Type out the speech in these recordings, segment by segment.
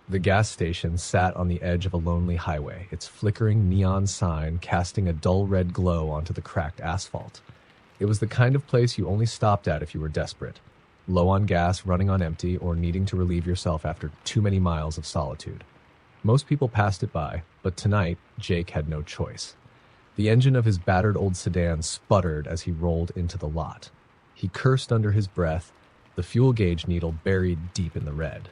The gas station sat on the edge of a lonely highway, its flickering neon sign casting a dull red glow onto the cracked asphalt. It was the kind of place you only stopped at if you were desperate, low on gas, running on empty, or needing to relieve yourself after too many miles of solitude. Most people passed it by, but tonight, Jake had no choice. The engine of his battered old sedan sputtered as he rolled into the lot. He cursed under his breath, the fuel gauge needle buried deep in the red.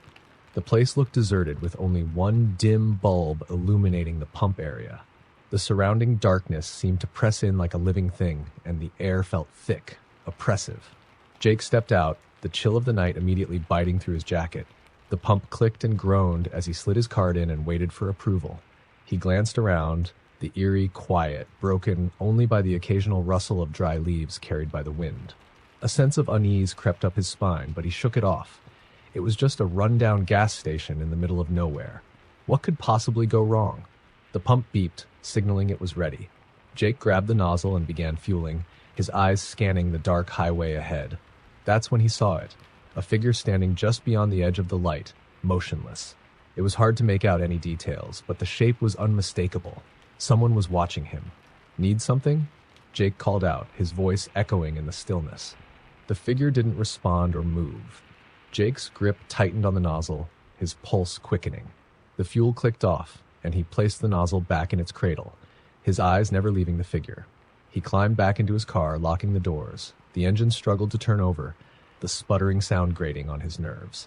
The place looked deserted with only one dim bulb illuminating the pump area. The surrounding darkness seemed to press in like a living thing, and the air felt thick, oppressive. Jake stepped out, the chill of the night immediately biting through his jacket. The pump clicked and groaned as he slid his card in and waited for approval. He glanced around, the eerie quiet broken only by the occasional rustle of dry leaves carried by the wind. A sense of unease crept up his spine, but he shook it off. It was just a rundown gas station in the middle of nowhere. What could possibly go wrong? The pump beeped, signaling it was ready. Jake grabbed the nozzle and began fueling, his eyes scanning the dark highway ahead. That's when he saw it, a figure standing just beyond the edge of the light, motionless. It was hard to make out any details, but the shape was unmistakable. Someone was watching him. Need something? Jake called out, his voice echoing in the stillness. The figure didn't respond or move. Jake's grip tightened on the nozzle, his pulse quickening. The fuel clicked off, and he placed the nozzle back in its cradle, his eyes never leaving the figure. He climbed back into his car, locking the doors. The engine struggled to turn over, the sputtering sound grating on his nerves.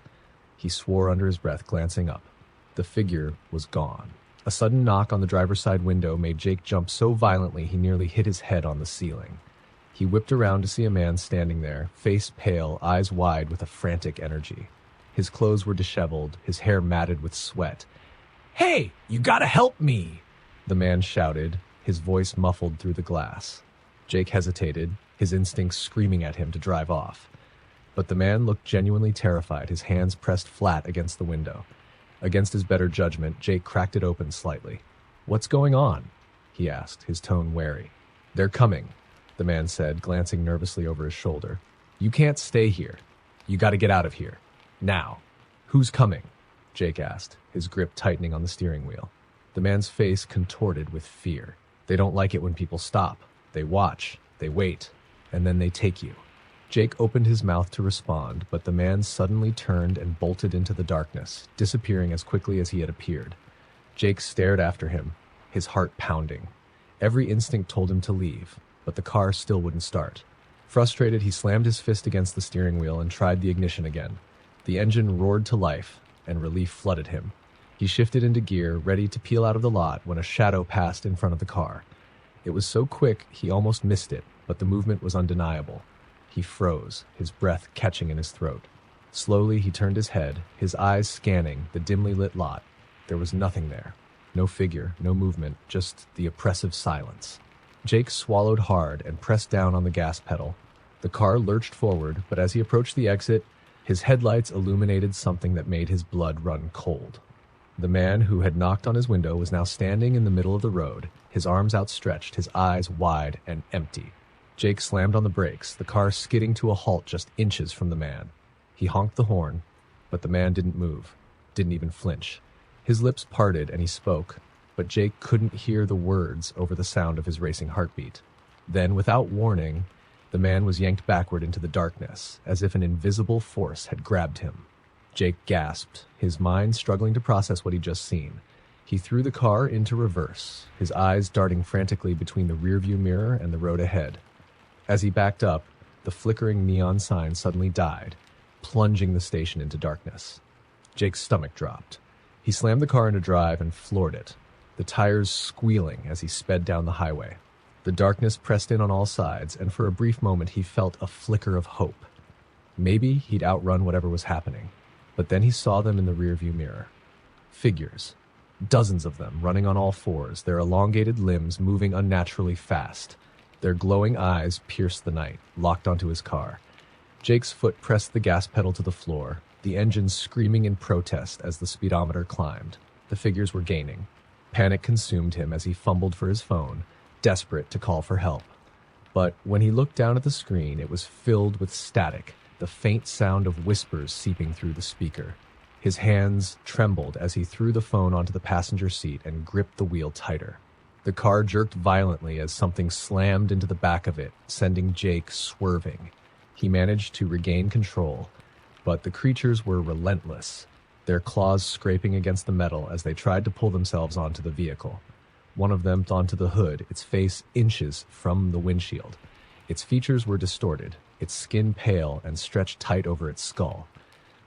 He swore under his breath, glancing up. The figure was gone. A sudden knock on the driver's side window made Jake jump so violently he nearly hit his head on the ceiling. He whipped around to see a man standing there, face pale, eyes wide with a frantic energy. His clothes were disheveled, his hair matted with sweat. "Hey, you gotta help me!" the man shouted, his voice muffled through the glass. Jake hesitated, his instincts screaming at him to drive off. But the man looked genuinely terrified, his hands pressed flat against the window. Against his better judgment, Jake cracked it open slightly. "What's going on?" he asked, his tone wary. "They're coming," the man said, glancing nervously over his shoulder. "You can't stay here. You gotta get out of here. Now." "Who's coming?" Jake asked, his grip tightening on the steering wheel. The man's face contorted with fear. "They don't like it when people stop. They watch, they wait, and then they take you." Jake opened his mouth to respond, but the man suddenly turned and bolted into the darkness, disappearing as quickly as he had appeared. Jake stared after him, his heart pounding. Every instinct told him to leave, but the car still wouldn't start. Frustrated, he slammed his fist against the steering wheel and tried the ignition again. The engine roared to life, and relief flooded him. He shifted into gear, ready to peel out of the lot when a shadow passed in front of the car. It was so quick he almost missed it, but the movement was undeniable. He froze, his breath catching in his throat. Slowly, he turned his head, his eyes scanning the dimly lit lot. There was nothing there. No figure, no movement, just the oppressive silence. Jake swallowed hard and pressed down on the gas pedal. The car lurched forward, but as he approached the exit, his headlights illuminated something that made his blood run cold. The man who had knocked on his window was now standing in the middle of the road, his arms outstretched, his eyes wide and empty. Jake slammed on the brakes, the car skidding to a halt just inches from the man. He honked the horn, but the man didn't move, didn't even flinch. His lips parted and he spoke, but Jake couldn't hear the words over the sound of his racing heartbeat. Then, without warning, the man was yanked backward into the darkness, as if an invisible force had grabbed him. Jake gasped, his mind struggling to process what he'd just seen. He threw the car into reverse, his eyes darting frantically between the rearview mirror and the road ahead. As he backed up, the flickering neon sign suddenly died, plunging the station into darkness. Jake's stomach dropped. He slammed the car into drive and floored it, the tires squealing as he sped down the highway. The darkness pressed in on all sides, and for a brief moment he felt a flicker of hope. Maybe he'd outrun whatever was happening, but then he saw them in the rearview mirror. Figures. Dozens of them, running on all fours, their elongated limbs moving unnaturally fast. Their glowing eyes pierced the night, locked onto his car. Jake's foot pressed the gas pedal to the floor, the engine screaming in protest as the speedometer climbed. The figures were gaining. Panic consumed him as he fumbled for his phone, desperate to call for help. But when he looked down at the screen, it was filled with static, the faint sound of whispers seeping through the speaker. His hands trembled as he threw the phone onto the passenger seat and gripped the wheel tighter. The car jerked violently as something slammed into the back of it, sending Jake swerving. He managed to regain control, but the creatures were relentless, their claws scraping against the metal as they tried to pull themselves onto the vehicle. One of them onto the hood, its face inches from the windshield. Its features were distorted, its skin pale and stretched tight over its skull.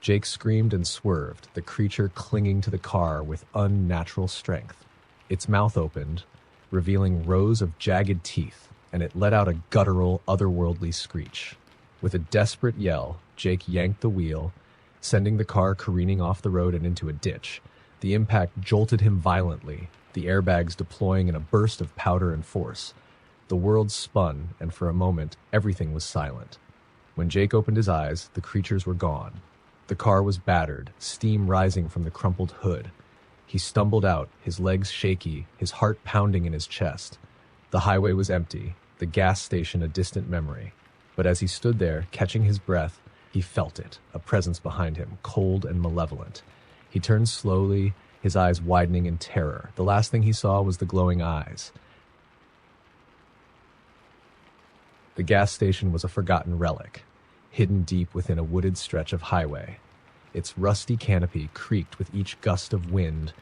Jake screamed and swerved, the creature clinging to the car with unnatural strength. Its mouth opened, revealing rows of jagged teeth, and it let out a guttural, otherworldly screech. With a desperate yell, Jake yanked the wheel, sending the car careening off the road and into a ditch. The impact jolted him violently, the airbags deploying in a burst of powder and force. The world spun, and for a moment, everything was silent. When Jake opened his eyes, the creatures were gone. The car was battered, steam rising from the crumpled hood. He stumbled out, his legs shaky, his heart pounding in his chest. The highway was empty, the gas station a distant memory. But as he stood there, catching his breath, he felt it, a presence behind him, cold and malevolent. He turned slowly, his eyes widening in terror. The last thing he saw was the glowing eyes. The gas station was a forgotten relic, hidden deep within a wooded stretch of highway. Its rusty canopy creaked with each gust of wind,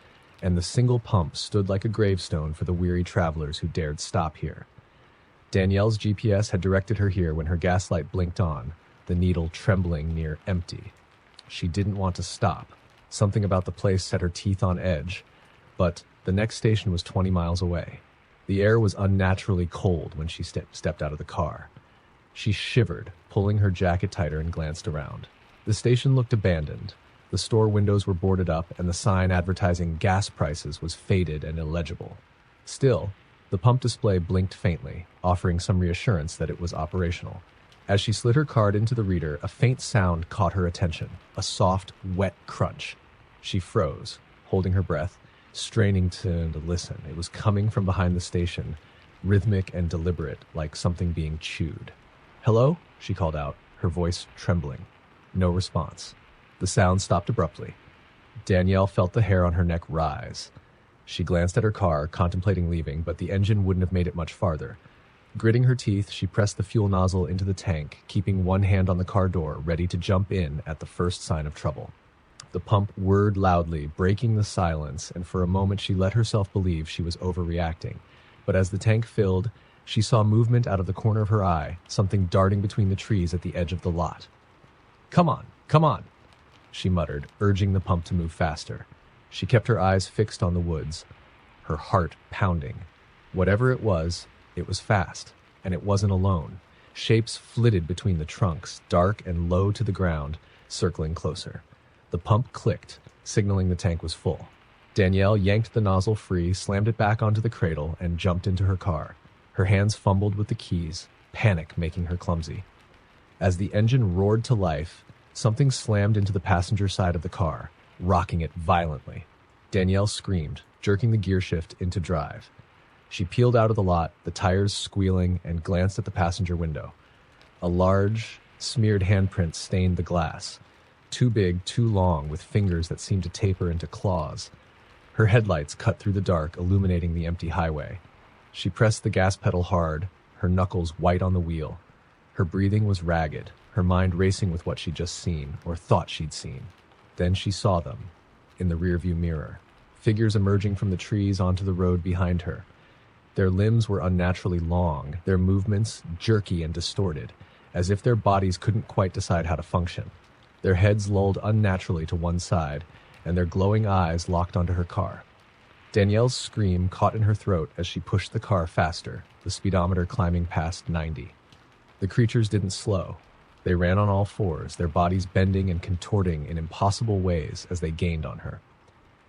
and the single pump stood like a gravestone for the weary travelers who dared stop here. Danielle's GPS had directed her here when her gaslight blinked on, the needle trembling near empty. She didn't want to stop. Something about the place set her teeth on edge, but the next station was 20 miles away. The air was unnaturally cold when she stepped out of the car. She shivered, pulling her jacket tighter, and glanced around. The station looked abandoned. The store windows were boarded up, and the sign advertising gas prices was faded and illegible. Still, the pump display blinked faintly, offering some reassurance that it was operational. As she slid her card into the reader, a faint sound caught her attention, a soft, wet crunch. She froze, holding her breath, straining to listen. It was coming from behind the station, rhythmic and deliberate, like something being chewed. "Hello?" she called out, her voice trembling. No response. The sound stopped abruptly. Danielle felt the hair on her neck rise. She glanced at her car, contemplating leaving, but the engine wouldn't have made it much farther. Gritting her teeth, she pressed the fuel nozzle into the tank, keeping one hand on the car door, ready to jump in at the first sign of trouble. The pump whirred loudly, breaking the silence, and for a moment she let herself believe she was overreacting. But as the tank filled, she saw movement out of the corner of her eye, something darting between the trees at the edge of the lot. Come on, she muttered, urging the pump to move faster. She kept her eyes fixed on the woods, her heart pounding. Whatever it was fast, and it wasn't alone. Shapes flitted between the trunks, dark and low to the ground, circling closer. The pump clicked, signaling the tank was full. Danielle yanked the nozzle free, slammed it back onto the cradle, and jumped into her car. Her hands fumbled with the keys, panic making her clumsy. As the engine roared to life, something slammed into the passenger side of the car, rocking it violently. Danielle screamed, jerking the gear shift into drive. She peeled out of the lot, the tires squealing, and glanced at the passenger window. A large, smeared handprint stained the glass, too big, too long, with fingers that seemed to taper into claws. Her headlights cut through the dark, illuminating the empty highway. She pressed the gas pedal hard, her knuckles white on the wheel. Her breathing was ragged, her mind racing with what she'd just seen, or thought she'd seen. Then she saw them, in the rearview mirror, figures emerging from the trees onto the road behind her. Their limbs were unnaturally long, their movements jerky and distorted, as if their bodies couldn't quite decide how to function. Their heads lolled unnaturally to one side, and their glowing eyes locked onto her car. Danielle's scream caught in her throat as she pushed the car faster, the speedometer climbing past 90. The creatures didn't slow. They ran on all fours, their bodies bending and contorting in impossible ways as they gained on her.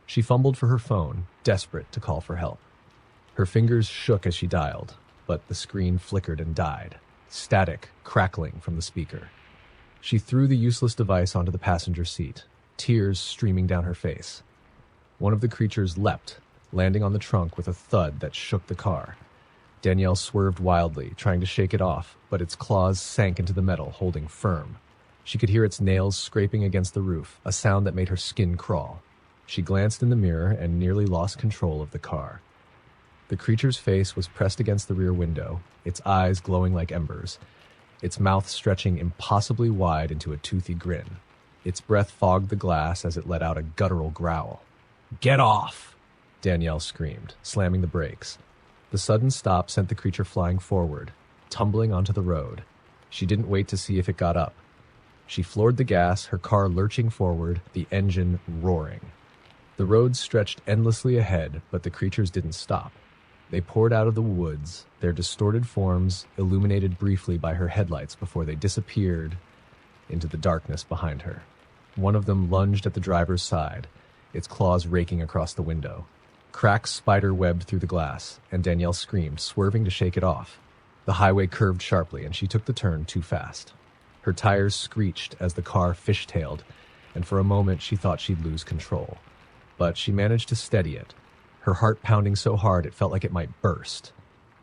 She fumbled for her phone, desperate to call for help. Her fingers shook as she dialed, but the screen flickered and died, static crackling from the speaker. She threw the useless device onto the passenger seat, tears streaming down her face. One of the creatures leapt, landing on the trunk with a thud that shook the car. Danielle swerved wildly, trying to shake it off, but its claws sank into the metal, holding firm. She could hear its nails scraping against the roof, a sound that made her skin crawl. She glanced in the mirror and nearly lost control of the car. The creature's face was pressed against the rear window, its eyes glowing like embers, its mouth stretching impossibly wide into a toothy grin. Its breath fogged the glass as it let out a guttural growl. "Get off!" Danielle screamed, slamming the brakes. The sudden stop sent the creature flying forward, tumbling onto the road. She didn't wait to see if it got up. She floored the gas, her car lurching forward, the engine roaring. The road stretched endlessly ahead, but the creatures didn't stop. They poured out of the woods, their distorted forms illuminated briefly by her headlights before they disappeared into the darkness behind her. One of them lunged at the driver's side, its claws raking across the window. Cracks spider-webbed through the glass, and Danielle screamed, swerving to shake it off. The highway curved sharply, and she took the turn too fast. Her tires screeched as the car fishtailed, and for a moment she thought she'd lose control. But she managed to steady it, her heart pounding so hard it felt like it might burst.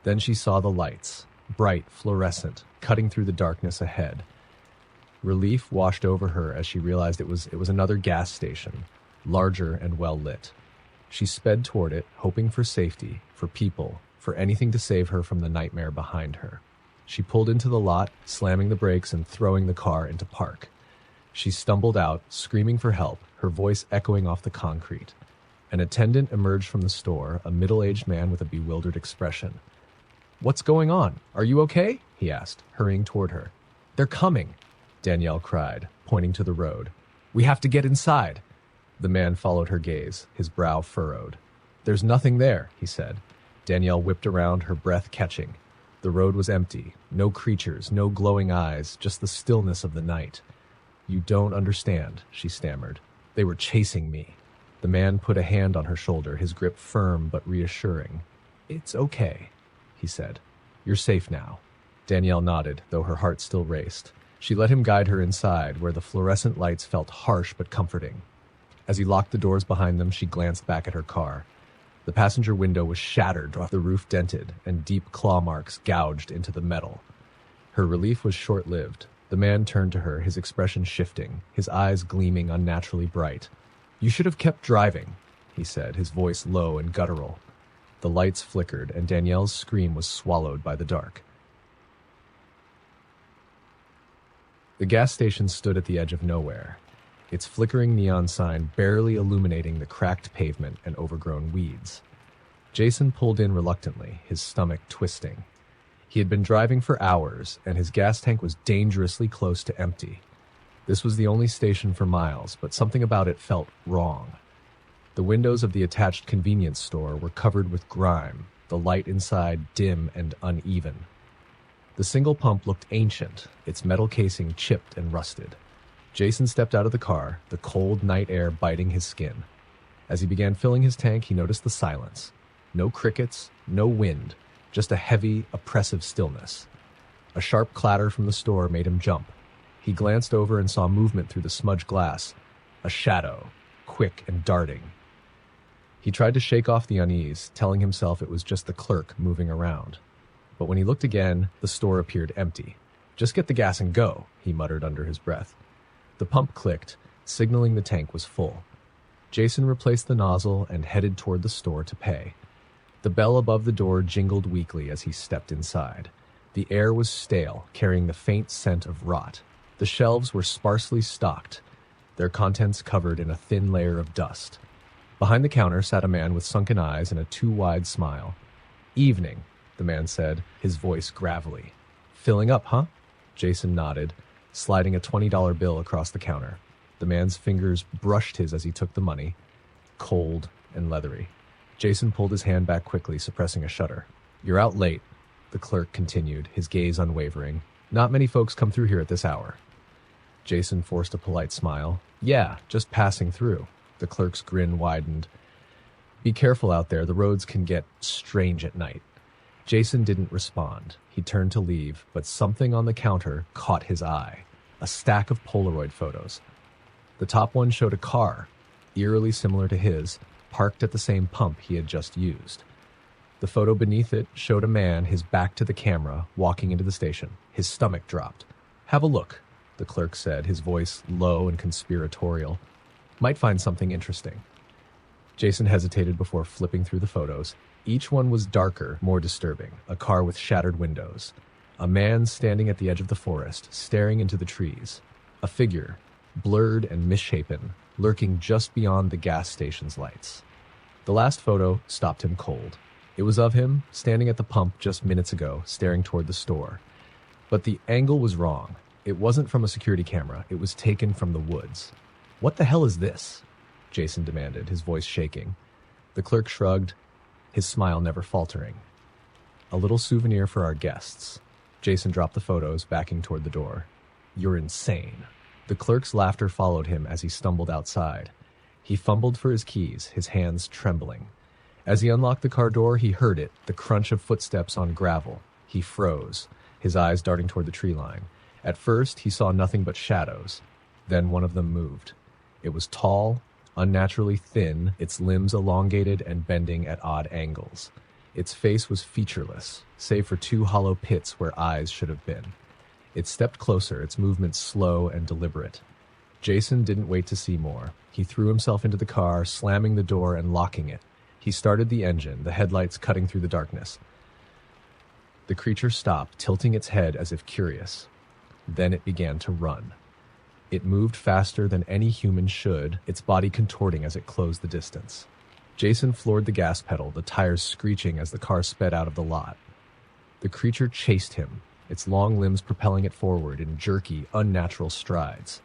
Then she saw the lights, bright, fluorescent, cutting through the darkness ahead. Relief washed over her as she realized it was another gas station, larger and well lit. She sped toward it, hoping for safety, for people, for anything to save her from the nightmare behind her. She pulled into the lot, slamming the brakes and throwing the car into park. She stumbled out, screaming for help, her voice echoing off the concrete. An attendant emerged from the store, a middle-aged man with a bewildered expression. "What's going on? Are you okay?" he asked, hurrying toward her. "They're coming," Danielle cried, pointing to the road. "We have to get inside." The man followed her gaze, his brow furrowed. "There's nothing there," he said. Danielle whipped around, her breath catching. The road was empty, no creatures, no glowing eyes, just the stillness of the night. "You don't understand," she stammered. "They were chasing me." The man put a hand on her shoulder, his grip firm but reassuring. "It's okay," he said. "You're safe now." Danielle nodded, though her heart still raced. She let him guide her inside, where the fluorescent lights felt harsh but comforting. As he locked the doors behind them, she glanced back at her car. The passenger window was shattered, the roof dented, and deep claw marks gouged into the metal. Her relief was short-lived. The man turned to her, his expression shifting, his eyes gleaming unnaturally bright. "You should have kept driving," he said, his voice low and guttural. The lights flickered, and Danielle's scream was swallowed by the dark. The gas station stood at the edge of nowhere, its flickering neon sign barely illuminating the cracked pavement and overgrown weeds. Jason pulled in reluctantly, his stomach twisting. He had been driving for hours, and his gas tank was dangerously close to empty. This was the only station for miles, but something about it felt wrong. The windows of the attached convenience store were covered with grime, the light inside dim and uneven. The single pump looked ancient, its metal casing chipped and rusted. Jason stepped out of the car, the cold night air biting his skin. As he began filling his tank, he noticed the silence. No crickets, no wind, just a heavy, oppressive stillness. A sharp clatter from the store made him jump. He glanced over and saw movement through the smudged glass, a shadow, quick and darting. He tried to shake off the unease, telling himself it was just the clerk moving around. But when he looked again, the store appeared empty. "Just get the gas and go," he muttered under his breath. The pump clicked, signaling the tank was full. Jason replaced the nozzle and headed toward the store to pay. The bell above the door jingled weakly as he stepped inside. The air was stale, carrying the faint scent of rot. The shelves were sparsely stocked, their contents covered in a thin layer of dust. Behind the counter sat a man with sunken eyes and a too-wide smile. "Evening," the man said, his voice gravelly. "Filling up, huh?" Jason nodded, sliding a $20 bill across the counter. The man's fingers brushed his as he took the money, cold and leathery. Jason pulled his hand back quickly, suppressing a shudder. "You're out late," the clerk continued, his gaze unwavering. "Not many folks come through here at this hour." Jason forced a polite smile. "Yeah, just passing through." The clerk's grin widened. "Be careful out there. The roads can get strange at night." Jason didn't respond. He turned to leave, but something on the counter caught his eye. A stack of Polaroid photos. The top one showed a car, eerily similar to his, parked at the same pump he had just used. The photo beneath it showed a man, his back to the camera, walking into the station. His stomach dropped. "Have a look," the clerk said, his voice low and conspiratorial. "Might find something interesting." Jason hesitated before flipping through the photos. Each one was darker, more disturbing. A car with shattered windows. A man standing at the edge of the forest, staring into the trees. A figure, blurred and misshapen, lurking just beyond the gas station's lights. The last photo stopped him cold. It was of him, standing at the pump just minutes ago, staring toward the store. But the angle was wrong. It wasn't from a security camera. It was taken from the woods. "What the hell is this?" Jason demanded, his voice shaking. The clerk shrugged, his smile never faltering. "A little souvenir for our guests." Jason dropped the photos, backing toward the door. "You're insane." The clerk's laughter followed him as he stumbled outside. He fumbled for his keys, his hands trembling. As he unlocked the car door, he heard it, the crunch of footsteps on gravel. He froze, his eyes darting toward the tree line. At first, he saw nothing but shadows. Then one of them moved. It was tall, unnaturally thin, its limbs elongated and bending at odd angles. Its face was featureless, save for two hollow pits where eyes should have been. It stepped closer, its movements slow and deliberate. Jason didn't wait to see more. He threw himself into the car, slamming the door and locking it. He started the engine, the headlights cutting through the darkness. The creature stopped, tilting its head as if curious. Then it began to run. It moved faster than any human should, its body contorting as it closed the distance. Jason floored the gas pedal, the tires screeching as the car sped out of the lot. The creature chased him, its long limbs propelling it forward in jerky, unnatural strides.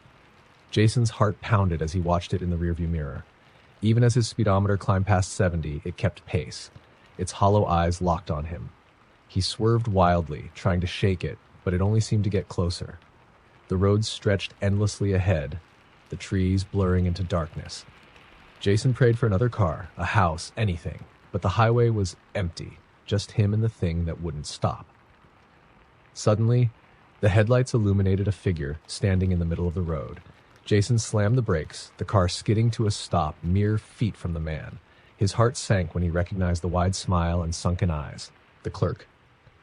Jason's heart pounded as he watched it in the rearview mirror. Even as his speedometer climbed past 70, it kept pace, its hollow eyes locked on him. He swerved wildly, trying to shake it, but it only seemed to get closer. The road stretched endlessly ahead, the trees blurring into darkness. Jason prayed for another car, a house, anything, but the highway was empty, just him and the thing that wouldn't stop. Suddenly, the headlights illuminated a figure standing in the middle of the road. Jason slammed the brakes, the car skidding to a stop mere feet from the man. His heart sank when he recognized the wide smile and sunken eyes. The clerk.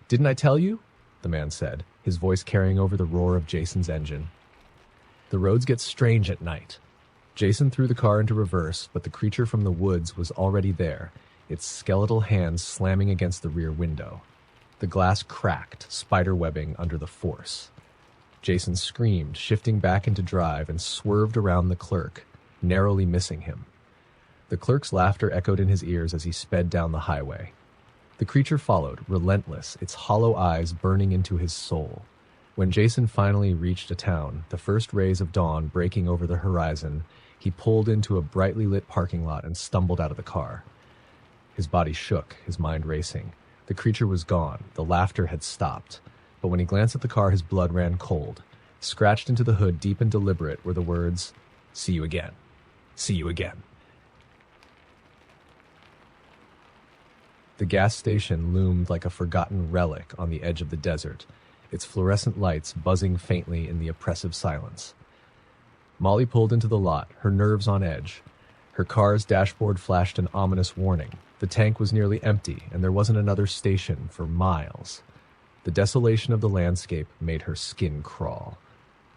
"Didn't I tell you?" the man said, his voice carrying over the roar of Jason's engine. "The roads get strange at night." Jason threw the car into reverse, but the creature from the woods was already there, its skeletal hands slamming against the rear window. The glass cracked, spiderwebbing under the force. Jason screamed, shifting back into drive, and swerved around the clerk, narrowly missing him. The clerk's laughter echoed in his ears as he sped down the highway. The creature followed, relentless, its hollow eyes burning into his soul. When Jason finally reached a town, the first rays of dawn breaking over the horizon, he pulled into a brightly lit parking lot and stumbled out of the car. His body shook, his mind racing. The creature was gone, the laughter had stopped. But when he glanced at the car, his blood ran cold. Scratched into the hood, deep and deliberate, were the words, "See you again. See you again." The gas station loomed like a forgotten relic on the edge of the desert, its fluorescent lights buzzing faintly in the oppressive silence. Molly pulled into the lot, her nerves on edge. Her car's dashboard flashed an ominous warning. The tank was nearly empty, and there wasn't another station for miles. The desolation of the landscape made her skin crawl.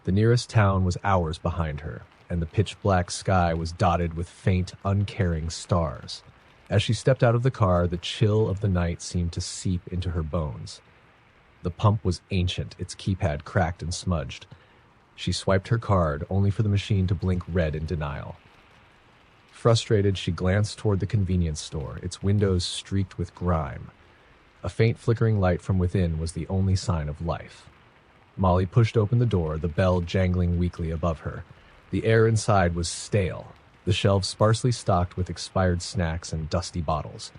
The nearest town was hours behind her, and the pitch-black sky was dotted with faint, uncaring stars. As she stepped out of the car, the chill of the night seemed to seep into her bones. The pump was ancient, its keypad cracked and smudged. She swiped her card, only for the machine to blink red in denial. Frustrated, she glanced toward the convenience store, its windows streaked with grime. A faint flickering light from within was the only sign of life. Molly pushed open the door, the bell jangling weakly above her. The air inside was stale, the shelves sparsely stocked with expired snacks and dusty bottles.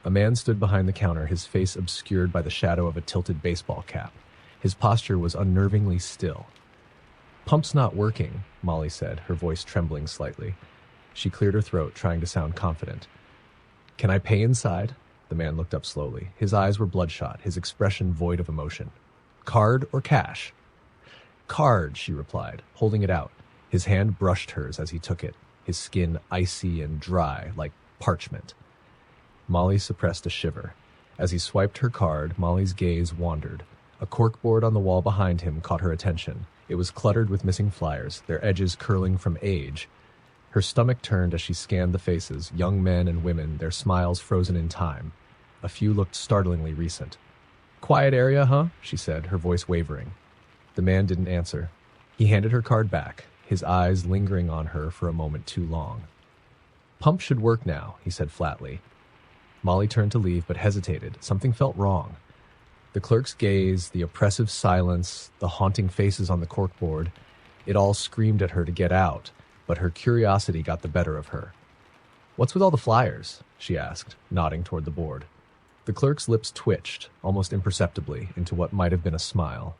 A man stood behind the counter, his face obscured by the shadow of a tilted baseball cap. His posture was unnervingly still. "Pump's not working," Molly said, her voice trembling slightly. She cleared her throat, trying to sound confident. "Can I pay inside?" The man looked up slowly. His eyes were bloodshot, his expression void of emotion. "Card or cash?" "Card," she replied, holding it out. His hand brushed hers as he took it, his skin icy and dry, like parchment. Molly suppressed a shiver. As he swiped her card, Molly's gaze wandered. A corkboard on the wall behind him caught her attention. It was cluttered with missing flyers, their edges curling from age. Her stomach turned as she scanned the faces, young men and women, their smiles frozen in time. A few looked startlingly recent. "Quiet area, huh?" she said, her voice wavering. The man didn't answer. He handed her card back, his eyes lingering on her for a moment too long. "Pump should work now," he said flatly. Molly turned to leave but hesitated. Something felt wrong. The clerk's gaze, the oppressive silence, the haunting faces on the corkboard, it all screamed at her to get out, but her curiosity got the better of her. "What's with all the flyers?" she asked, nodding toward the board. The clerk's lips twitched, almost imperceptibly, into what might have been a smile.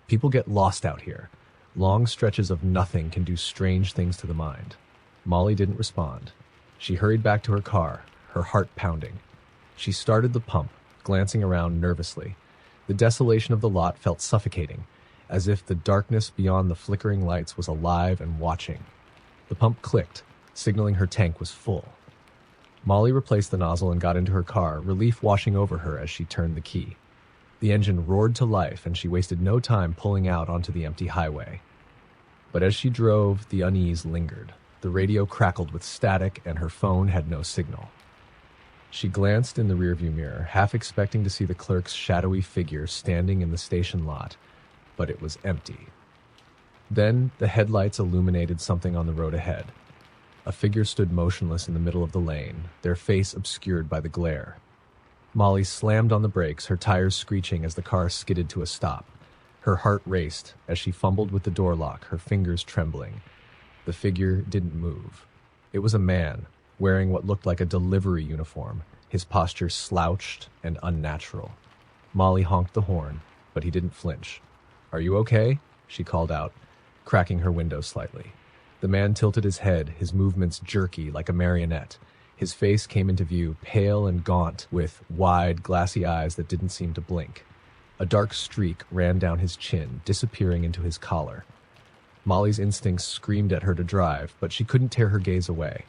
"People get lost out here. Long stretches of nothing can do strange things to the mind." Molly didn't respond. She hurried back to her car, her heart pounding. She started the pump, glancing around nervously. The desolation of the lot felt suffocating, as if the darkness beyond the flickering lights was alive and watching. The pump clicked, signaling her tank was full. Molly replaced the nozzle and got into her car, relief washing over her as she turned the key. The engine roared to life, and she wasted no time pulling out onto the empty highway. But as she drove, the unease lingered. The radio crackled with static, and her phone had no signal. She glanced in the rearview mirror, half expecting to see the clerk's shadowy figure standing in the station lot, but it was empty. Then the headlights illuminated something on the road ahead. A figure stood motionless in the middle of the lane, their face obscured by the glare. Molly slammed on the brakes, her tires screeching as the car skidded to a stop. Her heart raced as she fumbled with the door lock, her fingers trembling. The figure didn't move. It was a man, wearing what looked like a delivery uniform, his posture slouched and unnatural. Molly honked the horn, but he didn't flinch. "Are you okay?" she called out, cracking her window slightly. The man tilted his head, his movements jerky like a marionette. His face came into view, pale and gaunt, with wide, glassy eyes that didn't seem to blink. A dark streak ran down his chin, disappearing into his collar. Molly's instincts screamed at her to drive, but she couldn't tear her gaze away.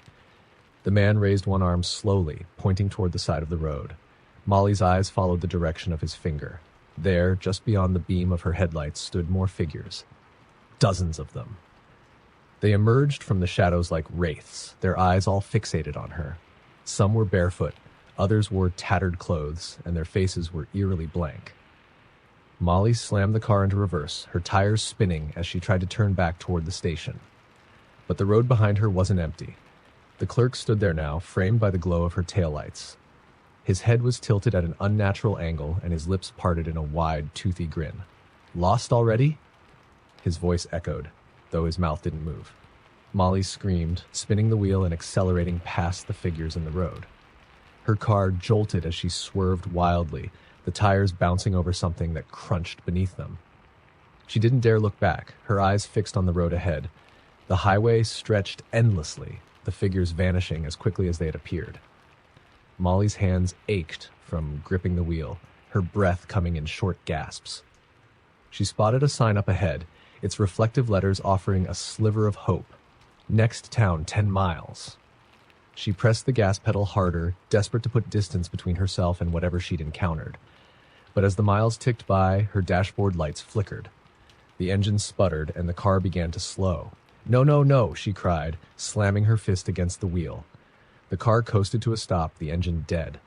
The man raised one arm slowly, pointing toward the side of the road. Molly's eyes followed the direction of his finger. There, just beyond the beam of her headlights, stood more figures. Dozens of them. They emerged from the shadows like wraiths, their eyes all fixated on her. Some were barefoot, others wore tattered clothes, and their faces were eerily blank. Molly slammed the car into reverse, her tires spinning as she tried to turn back toward the station. But the road behind her wasn't empty. The clerk stood there now, framed by the glow of her taillights. His head was tilted at an unnatural angle, and his lips parted in a wide, toothy grin. "Lost already?" His voice echoed, though his mouth didn't move. Molly screamed, spinning the wheel and accelerating past the figures in the road. Her car jolted as she swerved wildly, the tires bouncing over something that crunched beneath them. She didn't dare look back, her eyes fixed on the road ahead. The highway stretched endlessly, the figures vanishing as quickly as they had appeared. Molly's hands ached from gripping the wheel, her breath coming in short gasps. She spotted a sign up ahead, its reflective letters offering a sliver of hope. "Next town 10 miles." She pressed the gas pedal harder, desperate to put distance between herself and whatever she'd encountered. But as the miles ticked by, her dashboard lights flickered. The engine sputtered, and the car began to slow. "No, no, no," she cried, slamming her fist against the wheel. The car coasted to a stop, the engine dead.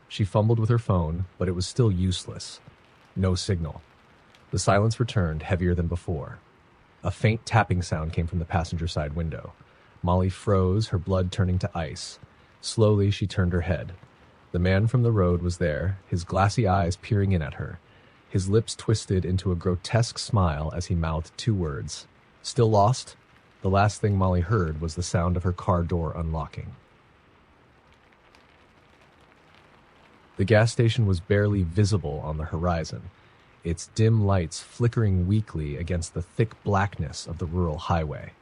She fumbled with her phone, but it was still useless. No signal. The silence returned, heavier than before. A faint tapping sound came from the passenger side window. Molly froze, her blood turning to ice. Slowly, she turned her head. The man from the road was there, his glassy eyes peering in at her. His lips twisted into a grotesque smile as he mouthed 2 words. "Still lost?" The last thing Molly heard was the sound of her car door unlocking. The gas station was barely visible on the horizon, its dim lights flickering weakly against the thick blackness of the rural highway.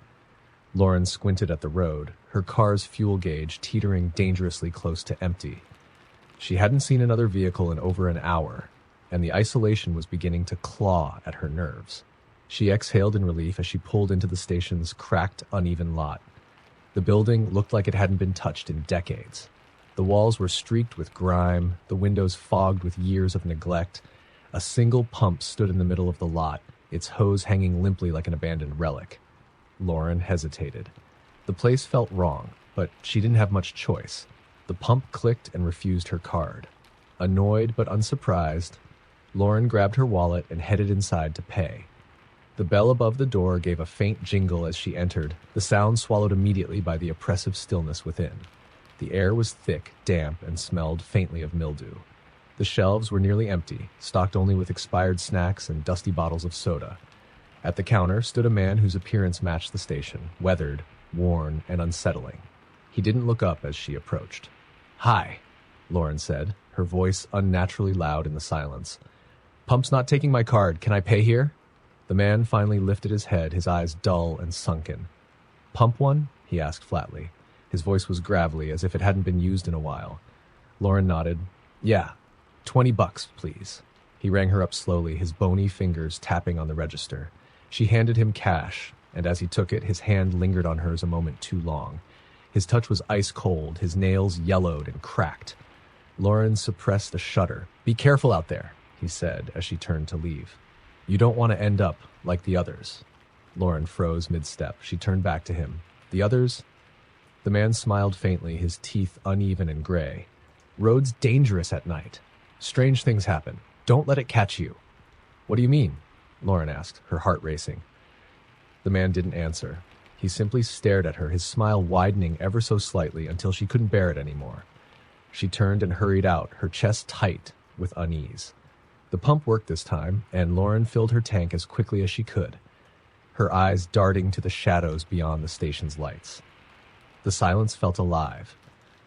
Lauren squinted at the road, her car's fuel gauge teetering dangerously close to empty. She hadn't seen another vehicle in over an hour, and the isolation was beginning to claw at her nerves. She exhaled in relief as she pulled into the station's cracked, uneven lot. The building looked like it hadn't been touched in decades. The walls were streaked with grime, the windows fogged with years of neglect. A single pump stood in the middle of the lot, its hose hanging limply like an abandoned relic. Lauren hesitated. The place felt wrong, but she didn't have much choice. The pump clicked and refused her card. Annoyed but unsurprised, Lauren grabbed her wallet and headed inside to pay. The bell above the door gave a faint jingle as she entered, the sound swallowed immediately by the oppressive stillness within. The air was thick, damp, and smelled faintly of mildew. The shelves were nearly empty, stocked only with expired snacks and dusty bottles of soda. At the counter stood a man whose appearance matched the station, weathered, worn, and unsettling. He didn't look up as she approached. "Hi," Lauren said, her voice unnaturally loud in the silence. "Pump's not taking my card. Can I pay here?" The man finally lifted his head, his eyes dull and sunken. "Pump one?" he asked flatly. His voice was gravelly, as if it hadn't been used in a while. Lauren nodded. "Yeah, $20, please." He rang her up slowly, his bony fingers tapping on the register. She handed him cash, and as he took it, his hand lingered on hers a moment too long. His touch was ice cold, his nails yellowed and cracked. Lauren suppressed a shudder. "Be careful out there," he said as she turned to leave. "You don't want to end up like the others." Lauren froze mid-step. She turned back to him. "The others?" The man smiled faintly, his teeth uneven and gray. "Road's dangerous at night. Strange things happen. Don't let it catch you." "What do you mean?" Lauren asked, her heart racing. The man didn't answer. He simply stared at her, his smile widening ever so slightly until she couldn't bear it anymore. She turned and hurried out, her chest tight with unease. The pump worked this time, and Lauren filled her tank as quickly as she could, her eyes darting to the shadows beyond the station's lights. The silence felt alive,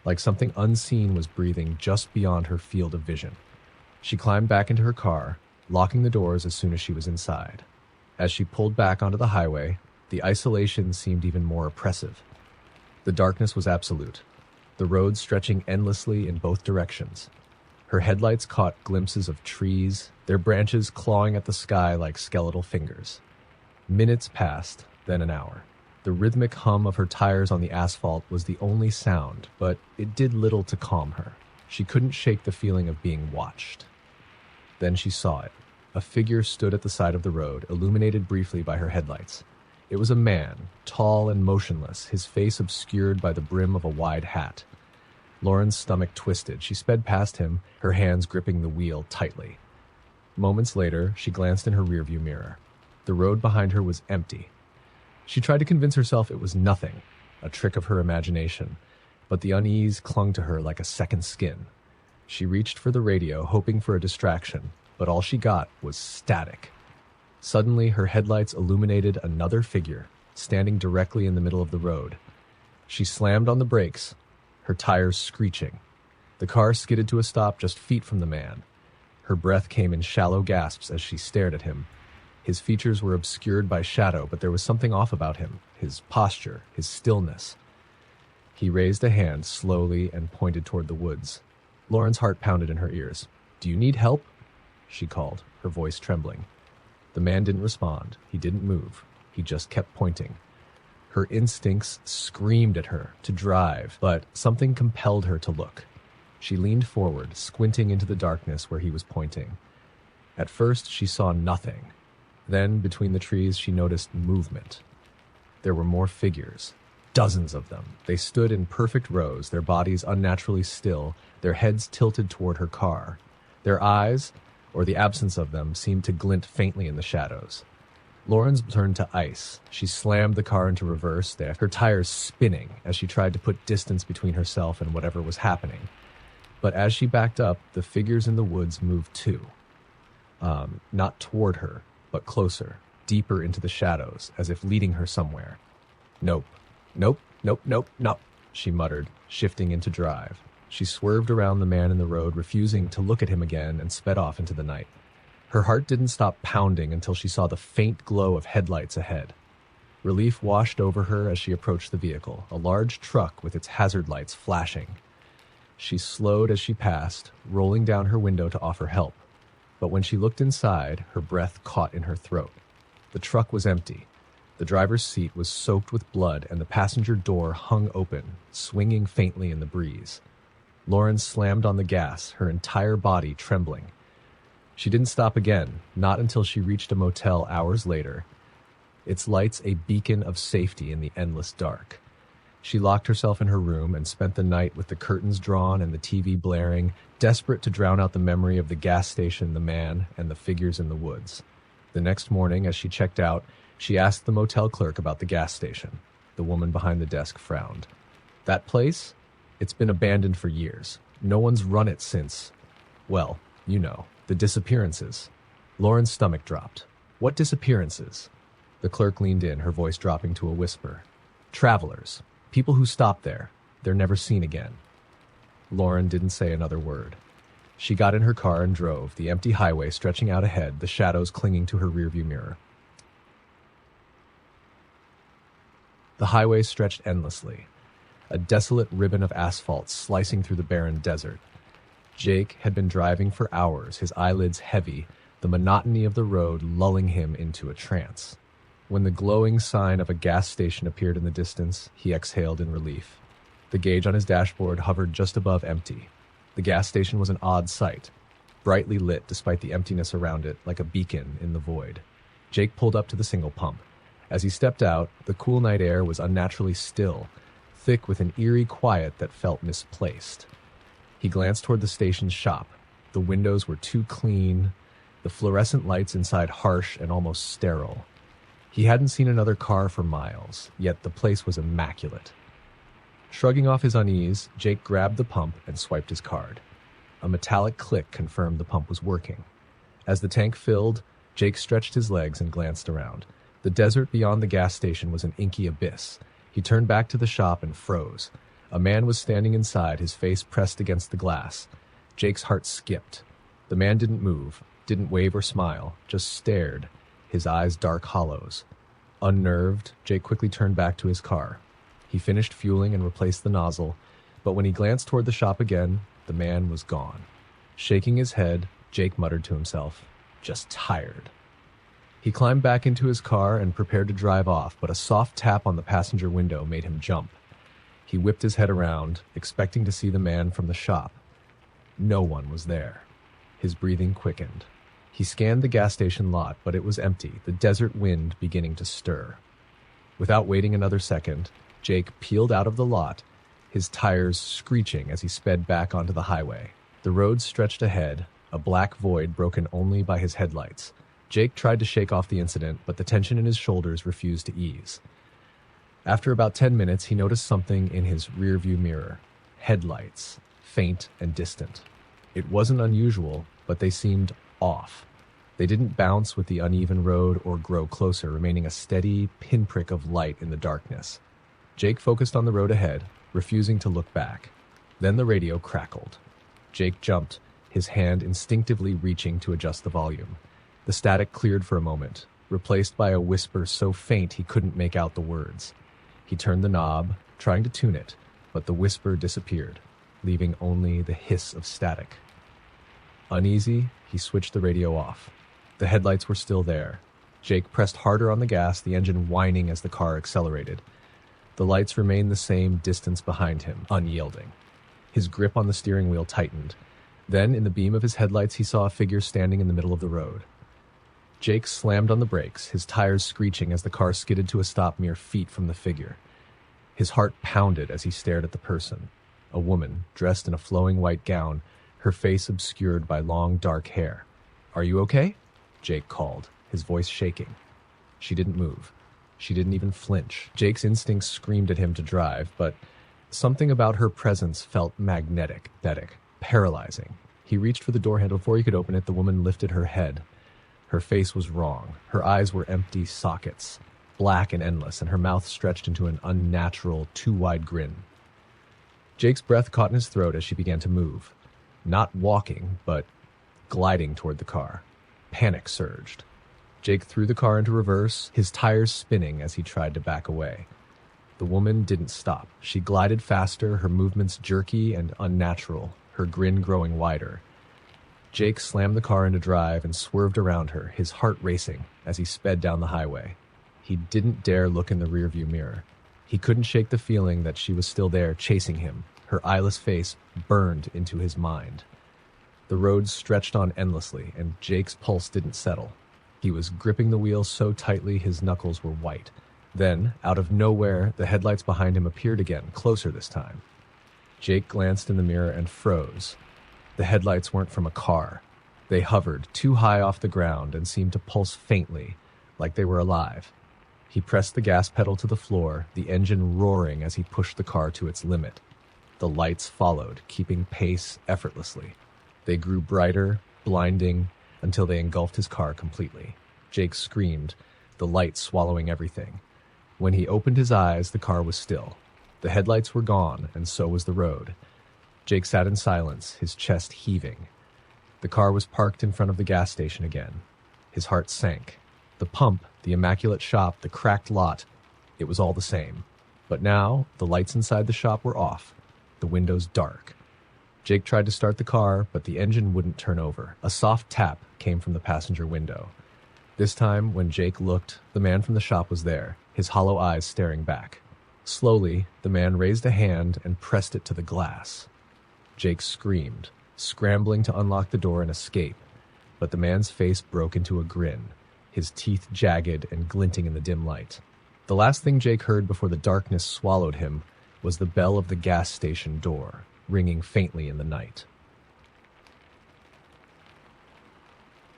like something unseen was breathing just beyond her field of vision. She climbed back into her car, locking the doors as soon as she was inside. As she pulled back onto the highway, the isolation seemed even more oppressive. The darkness was absolute, the road stretching endlessly in both directions. Her headlights caught glimpses of trees, their branches clawing at the sky like skeletal fingers. Minutes passed, then an hour. The rhythmic hum of her tires on the asphalt was the only sound, but it did little to calm her. She couldn't shake the feeling of being watched. Then she saw it. A figure stood at the side of the road, illuminated briefly by her headlights. It was a man, tall and motionless, his face obscured by the brim of a wide hat. Lauren's stomach twisted. She sped past him, her hands gripping the wheel tightly. Moments later, she glanced in her rearview mirror. The road behind her was empty. She tried to convince herself it was nothing, a trick of her imagination, but the unease clung to her like a second skin. She reached for the radio, hoping for a distraction, but all she got was static. Suddenly, her headlights illuminated another figure, standing directly in the middle of the road. She slammed on the brakes, her tires screeching. The car skidded to a stop just feet from the man. Her breath came in shallow gasps as she stared at him. His features were obscured by shadow, but there was something off about him, his posture, his stillness. He raised a hand slowly and pointed toward the woods. Lauren's heart pounded in her ears. "Do you need help?" she called, her voice trembling. The man didn't respond. He didn't move. He just kept pointing. Her instincts screamed at her to drive, but something compelled her to look. She leaned forward, squinting into the darkness where he was pointing. At first, she saw nothing. Then, between the trees, she noticed movement. There were more figures, dozens of them. They stood in perfect rows, their bodies unnaturally still, their heads tilted toward her car. Their eyes, or the absence of them, seemed to glint faintly in the shadows. Lauren's turned to ice. She slammed the car into reverse, her tires spinning as she tried to put distance between herself and whatever was happening. But as she backed up, the figures in the woods moved too. Not toward her, but closer, deeper into the shadows, as if leading her somewhere. "Nope, nope, nope, nope, nope," she muttered, shifting into drive. She swerved around the man in the road, refusing to look at him again, and sped off into the night. Her heart didn't stop pounding until she saw the faint glow of headlights ahead. Relief washed over her as she approached the vehicle, a large truck with its hazard lights flashing. She slowed as she passed, rolling down her window to offer help. But when she looked inside, her breath caught in her throat. The truck was empty. The driver's seat was soaked with blood, and the passenger door hung open, swinging faintly in the breeze. Lauren slammed on the gas, her entire body trembling. She didn't stop again, not until she reached a motel hours later, its lights a beacon of safety in the endless dark. She locked herself in her room and spent the night with the curtains drawn and the TV blaring, desperate to drown out the memory of the gas station, the man, and the figures in the woods. The next morning, as she checked out, she asked the motel clerk about the gas station. The woman behind the desk frowned. That place? It's been abandoned for years. No one's run it since, well, you know, the disappearances. Lauren's stomach dropped. What disappearances? The clerk leaned in, her voice dropping to a whisper. Travelers. People who stop there. They're never seen again. Lauren didn't say another word. She got in her car and drove, the empty highway stretching out ahead, the shadows clinging to her rearview mirror. The highway stretched endlessly, a desolate ribbon of asphalt slicing through the barren desert. Jake had been driving for hours, his eyelids heavy, the monotony of the road lulling him into a trance. When the glowing sign of a gas station appeared in the distance, he exhaled in relief. The gauge on his dashboard hovered just above empty. The gas station was an odd sight, brightly lit despite the emptiness around it, like a beacon in the void. Jake pulled up to the single pump. As he stepped out, the cool night air was unnaturally still, thick with an eerie quiet that felt misplaced. He glanced toward the station's shop. The windows were too clean, the fluorescent lights inside harsh and almost sterile. He hadn't seen another car for miles, yet the place was immaculate. Shrugging off his unease, Jake grabbed the pump and swiped his card. A metallic click confirmed the pump was working. As the tank filled, Jake stretched his legs and glanced around. The desert beyond the gas station was an inky abyss. He turned back to the shop and froze. A man was standing inside, his face pressed against the glass. Jake's heart skipped. The man didn't move, didn't wave or smile, just stared, his eyes dark hollows. Unnerved, Jake quickly turned back to his car. He finished fueling and replaced the nozzle, but when he glanced toward the shop again, the man was gone. Shaking his head, Jake muttered to himself, just tired. He climbed back into his car and prepared to drive off, but a soft tap on the passenger window made him jump. He whipped his head around, expecting to see the man from the shop. No one was there. His breathing quickened. He scanned the gas station lot, but it was empty, the desert wind beginning to stir. Without waiting another second, Jake peeled out of the lot, his tires screeching as he sped back onto the highway. The road stretched ahead, a black void broken only by his headlights. Jake tried to shake off the incident, but the tension in his shoulders refused to ease. After about 10 minutes, he noticed something in his rearview mirror. Headlights, faint and distant. It wasn't unusual, but they seemed off. They didn't bounce with the uneven road or grow closer, remaining a steady pinprick of light in the darkness. Jake focused on the road ahead, refusing to look back. Then the radio crackled. Jake jumped, his hand instinctively reaching to adjust the volume. The static cleared for a moment, replaced by a whisper so faint he couldn't make out the words. He turned the knob, trying to tune it, but the whisper disappeared, leaving only the hiss of static. Uneasy, he switched the radio off. The headlights were still there. Jake pressed harder on the gas, the engine whining as the car accelerated. The lights remained the same distance behind him, unyielding. His grip on the steering wheel tightened. Then, in the beam of his headlights, he saw a figure standing in the middle of the road. Jake slammed on the brakes, his tires screeching as the car skidded to a stop mere feet from the figure. His heart pounded as he stared at the person, a woman dressed in a flowing white gown, her face obscured by long dark hair. "Are you okay?" Jake called, his voice shaking. She didn't move. She didn't even flinch. Jake's instincts screamed at him to drive, but something about her presence felt magnetic, paralyzing. He reached for the door handle. Before he could open it, the woman lifted her head. Her face was wrong. Her eyes were empty sockets, black and endless, and her mouth stretched into an unnatural, too-wide grin. Jake's breath caught in his throat as she began to move. Not walking, but gliding toward the car. Panic surged. Jake threw the car into reverse, his tires spinning as he tried to back away. The woman didn't stop. She glided faster, her movements jerky and unnatural, her grin growing wider. Jake slammed the car into drive and swerved around her, his heart racing as he sped down the highway. He didn't dare look in the rearview mirror. He couldn't shake the feeling that she was still there, chasing him. Her eyeless face burned into his mind. The road stretched on endlessly, and Jake's pulse didn't settle. He was gripping the wheel so tightly his knuckles were white. Then, out of nowhere, the headlights behind him appeared again, closer this time. Jake glanced in the mirror and froze. The headlights weren't from a car. They hovered too high off the ground and seemed to pulse faintly, like they were alive. He pressed the gas pedal to the floor, the engine roaring as he pushed the car to its limit. The lights followed, keeping pace effortlessly. They grew brighter, blinding, until they engulfed his car completely. Jake screamed, the light swallowing everything. When he opened his eyes, the car was still. The headlights were gone, and so was the road. Jake sat in silence, his chest heaving. The car was parked in front of the gas station again. His heart sank. The pump, the immaculate shop, the cracked lot, it was all the same. But now, the lights inside the shop were off, the windows dark. Jake tried to start the car, but the engine wouldn't turn over. A soft tap came from the passenger window. This time, when Jake looked, the man from the shop was there, his hollow eyes staring back. Slowly, the man raised a hand and pressed it to the glass. Jake screamed, scrambling to unlock the door and escape, but the man's face broke into a grin, his teeth jagged and glinting in the dim light. The last thing Jake heard before the darkness swallowed him was the bell of the gas station door, ringing faintly in the night.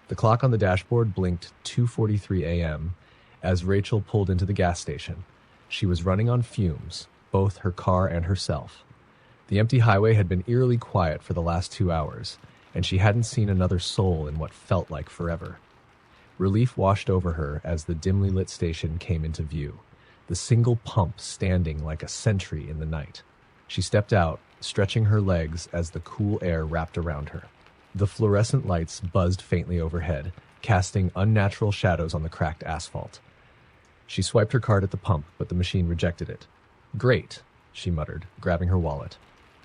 The clock on the dashboard blinked 2:43 a.m. as Rachel pulled into the gas station. She was running on fumes, both her car and herself. The empty highway had been eerily quiet for the last 2 hours, and she hadn't seen another soul in what felt like forever. Relief washed over her as the dimly lit station came into view, the single pump standing like a sentry in the night. She stepped out, stretching her legs as the cool air wrapped around her. The fluorescent lights buzzed faintly overhead, casting unnatural shadows on the cracked asphalt. She swiped her card at the pump, but the machine rejected it. "Great," she muttered, grabbing her wallet.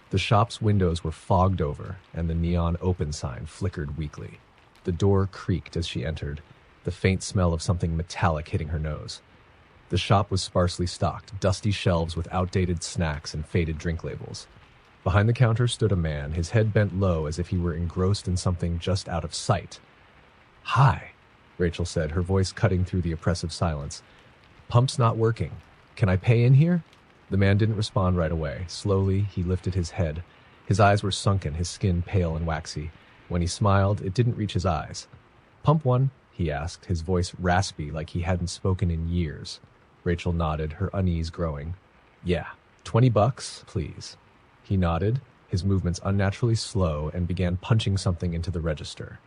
The shop's windows were fogged over, and the neon open sign flickered weakly. The door creaked as she entered, the faint smell of something metallic hitting her nose. The shop was sparsely stocked, dusty shelves with outdated snacks and faded drink labels. Behind the counter stood a man, his head bent low as if he were engrossed in something just out of sight. "Hi," Rachel said, her voice cutting through the oppressive silence. "Pump's not working. Can I pay in here?" The man didn't respond right away. Slowly, he lifted his head. His eyes were sunken, his skin pale and waxy. When he smiled, it didn't reach his eyes. "Pump one?" he asked, his voice raspy like he hadn't spoken in years. Rachel nodded, her unease growing. "Yeah, $20, please." He nodded, his movements unnaturally slow, and began punching something into the register.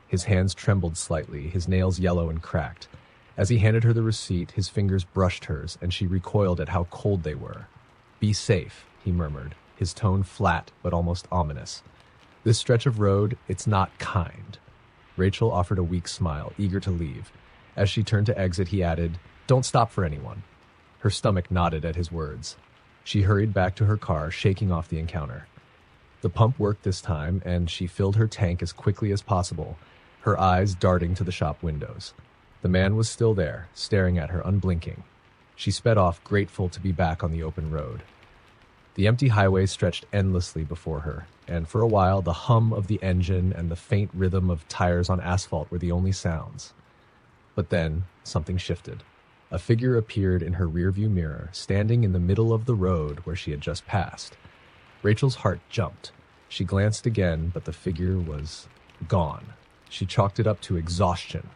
His hands trembled slightly, his nails yellow and cracked. As he handed her the receipt, his fingers brushed hers, and she recoiled at how cold they were. "Be safe," he murmured, his tone flat but almost ominous. "This stretch of road, it's not kind." Rachel offered a weak smile, eager to leave. As she turned to exit, he added, "Don't stop for anyone." Her stomach knotted at his words. She hurried back to her car, shaking off the encounter. The pump worked this time, and she filled her tank as quickly as possible, her eyes darting to the shop windows. The man was still there, staring at her unblinking. She sped off, grateful to be back on the open road. The empty highway stretched endlessly before her, and for a while the hum of the engine and the faint rhythm of tires on asphalt were the only sounds. But then, something shifted. A figure appeared in her rearview mirror, standing in the middle of the road where she had just passed. Rachel's heart jumped. She glanced again, but the figure was gone. She chalked it up to exhaustion.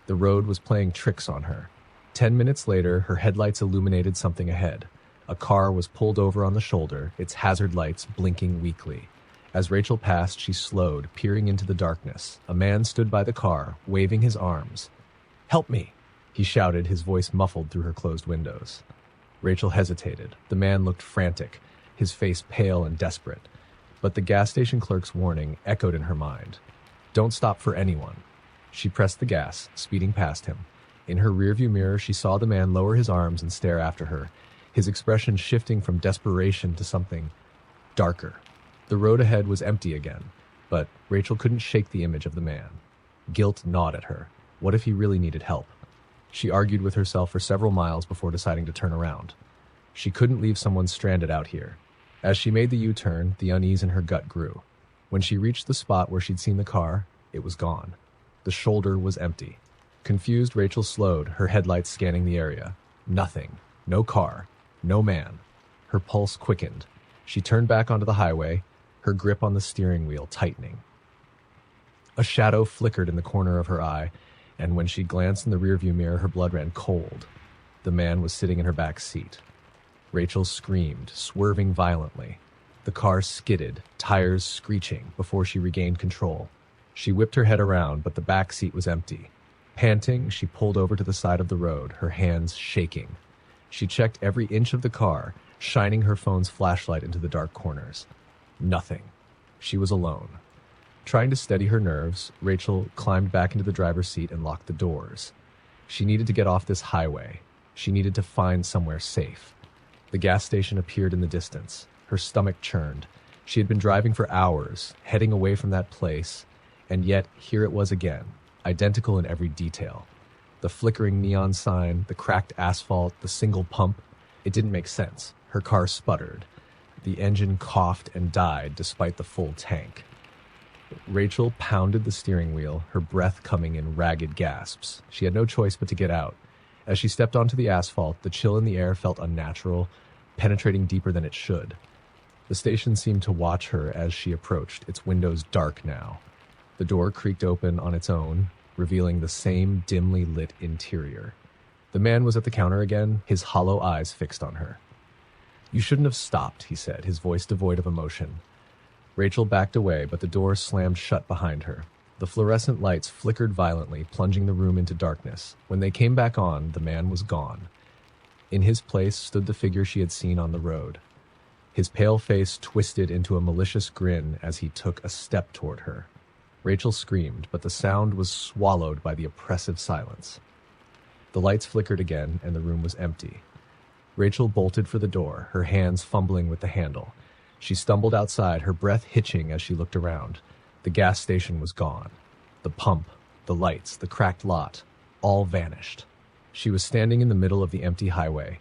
The road was playing tricks on her. 10 minutes later, her headlights illuminated something ahead. A car was pulled over on the shoulder, its hazard lights blinking weakly. As Rachel passed, she slowed, peering into the darkness. A man stood by the car, waving his arms. "Help me!" he shouted, his voice muffled through her closed windows. Rachel hesitated. The man looked frantic, his face pale and desperate. But the gas station clerk's warning echoed in her mind. "Don't stop for anyone." She pressed the gas, speeding past him. In her rearview mirror, she saw the man lower his arms and stare after her, his expression shifting from desperation to something darker. The road ahead was empty again, but Rachel couldn't shake the image of the man. Guilt gnawed at her. What if he really needed help? She argued with herself for several miles before deciding to turn around. She couldn't leave someone stranded out here. As she made the U-turn, the unease in her gut grew. When she reached the spot where she'd seen the car, it was gone. The shoulder was empty. Confused, Rachel slowed, her headlights scanning the area. Nothing. No car. No man. Her pulse quickened. She turned back onto the highway, her grip on the steering wheel tightening. A shadow flickered in the corner of her eye, and when she glanced in the rearview mirror, her blood ran cold. The man was sitting in her back seat. Rachel screamed, swerving violently. The car skidded, tires screeching, before she regained control. She whipped her head around, but the back seat was empty. Panting, she pulled over to the side of the road, her hands shaking. She checked every inch of the car, shining her phone's flashlight into the dark corners. Nothing. She was alone. Trying to steady her nerves, Rachel climbed back into the driver's seat and locked the doors. She needed to get off this highway. She needed to find somewhere safe. The gas station appeared in the distance. Her stomach churned. She had been driving for hours, heading away from that place, and yet here it was again, identical in every detail. The flickering neon sign, the cracked asphalt, the single pump. It didn't make sense. Her car sputtered. The engine coughed and died despite the full tank. Rachel pounded the steering wheel, her breath coming in ragged gasps. She had no choice but to get out. As she stepped onto the asphalt, the chill in the air felt unnatural, penetrating deeper than it should. The station seemed to watch her as she approached, its windows dark now. The door creaked open on its own, revealing the same dimly lit interior. The man was at the counter again, his hollow eyes fixed on her. "You shouldn't have stopped," he said, his voice devoid of emotion. Rachel backed away, but the door slammed shut behind her. The fluorescent lights flickered violently, plunging the room into darkness. When they came back on, the man was gone. In his place stood the figure she had seen on the road. His pale face twisted into a malicious grin as he took a step toward her. Rachel screamed, but the sound was swallowed by the oppressive silence. The lights flickered again, and the room was empty. Rachel bolted for the door, her hands fumbling with the handle. She stumbled outside, her breath hitching as she looked around. The gas station was gone. The pump, the lights, the cracked lot, all vanished. She was standing in the middle of the empty highway,